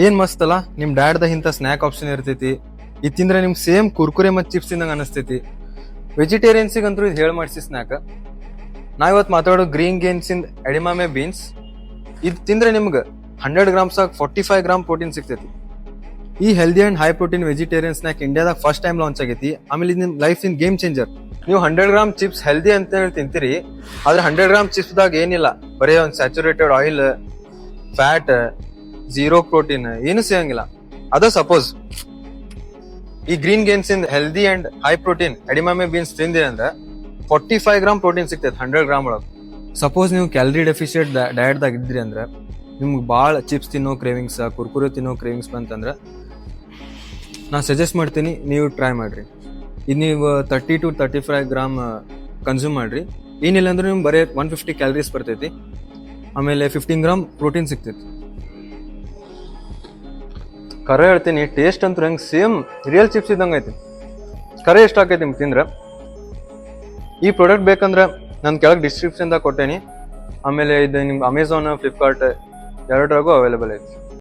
ಏನ್ ಮಸ್ತ್ ಅಲ್ಲ, ನಿಮ್ ಡ್ಯಾಡ್ದ ಇಂಥ ಸ್ನ್ಯಾಕ್ ಆಪ್ಷನ್ ಇರ್ತೈತಿ. ಇದು ತಿಂದ್ರೆ ನಿಮ್ಗೆ ಸೇಮ್ ಕುರ್ಕುರೆ ಮತ್ತು ಚಿಪ್ಸ್ ತಿಂದಂಗೆ ಅನಿಸ್ತೈತಿ. ವೆಜಿಟೇರಿಯನ್ಸಿಗಂತೂ ಇದು ಹೇಳಿ ಮಾಡಿಸಿ ಸ್ನ್ಯಾಕ್. ನಾವಿವತ್ತು ಮಾತಾಡೋ ಗ್ರೀನ್ ಗೇನ್ಸ್ ಇನ್ ಎಡಿಮಾಮೆ ಬೀನ್ಸ್. ಇದು ತಿಂದ್ರೆ ನಿಮ್ಗೆ 100 ಗ್ರಾಮ್ಸ್ 45 ಗ್ರಾಮ್ ಪ್ರೋಟೀನ್ ಸಿಗ್ತೈತಿ. ಈ healthy and high protein vegetarian snack ಇಂಡಿಯಾದಾಗ ಫಸ್ಟ್ ಟೈಮ್ ಲಾಂಚ್ ಆಗೈತಿ. ಆಮೇಲೆ ಇದು ನಿಮ್ ಲೈಫ್ ಇನ್ ಗೇಮ್ ಚೇಂಜರ್. ನೀವು 100 ಗ್ರಾಮ್ ಚಿಪ್ಸ್ ಹೆಲ್ದಿ ಅಂತ ಹೇಳಿ ತಿಂತೀರಿ, ಆದ್ರೆ 100 ಗ್ರಾಮ್ ಚಿಪ್ಸ್ದಾಗ ಏನಿಲ್ಲ, ಬರೀ ಒಂದು saturated oil, fat, zero protein ಏನು ಸಿಗಂಗಿಲ್ಲ. ಅದ ಸಪೋಸ್ ಈ green gains in healthy and high protein edamame beans ತಿಂದಿರಿ ಅಂದ್ರೆ 45 ಗ್ರಾಮ್ ಪ್ರೋಟೀನ್ ಸಿಗ್ತೈತೆ 100 ಗ್ರಾಮ್ ಒಳಗೆ. ಸಪೋಸ್ ನೀವು ಕ್ಯಾಲರಿ ಡೆಫಿಷಿಯೇಟ್ ಡಯಟ್ದಾಗ ಇದ್ರಿ ಅಂದ್ರೆ, ನಿಮ್ಗೆ ಭಾಳ ಚಿಪ್ಸ್ ತಿನ್ನೋ ಕ್ರೇವಿಂಗ್ಸ್, ಕುರ್ಕುರೆ ತಿನ್ನೋ ಕ್ರೇವಿಂಗ್ಸ್ ಬಂತಂದ್ರೆ ನಾ ಸಜೆಸ್ಟ್ ಮಾಡ್ತೀನಿ ನೀವು ಟ್ರೈ ಮಾಡ್ರಿ. ಇದು ನೀವು 30 to 35 ಗ್ರಾಮ್ ಕನ್ಸ್ಯೂಮ್ ಮಾಡ್ರಿ. ಏನಿಲ್ಲ ಅಂದ್ರೆ ನಿಮ್ಗೆ ಬರೀ 150 ಕ್ಯಾಲರೀಸ್ ಬರ್ತೈತಿ. ಆಮೇಲೆ 15 ಗ್ರಾಮ್ ಪ್ರೋಟೀನ್ ಸಿಗ್ತೈತಿ. ಕರೆ ಹೇಳ್ತೀನಿ, ಟೇಸ್ಟ್ ಅಂತೂ ಹೆಂಗೆ ಸೇಮ್ ರಿಯಲ್ ಚಿಪ್ಸ್ ಇದ್ದಂಗೆ ಐತಿ. ಕರೆ ಎಷ್ಟು ಆಕೈತಿ ನಿಮ್ಗೆ ತಿಂದ್ರೆ. ಈ ಪ್ರಾಡಕ್ಟ್ ಬೇಕಂದ್ರೆ ನಾನು ಕೆಳಗೆ ಡಿಸ್ಕ್ರಿಪ್ಷನ್ದಾಗ ಕೊಟ್ಟೇನಿ. ಆಮೇಲೆ ಇದು ನಿಮ್ಗೆ ಅಮೆಝಾನ್, ಫ್ಲಿಪ್ಕಾರ್ಟ್ ಎರಡರಾಗೂ ಅವೈಲೇಬಲ್ ಐತಿ.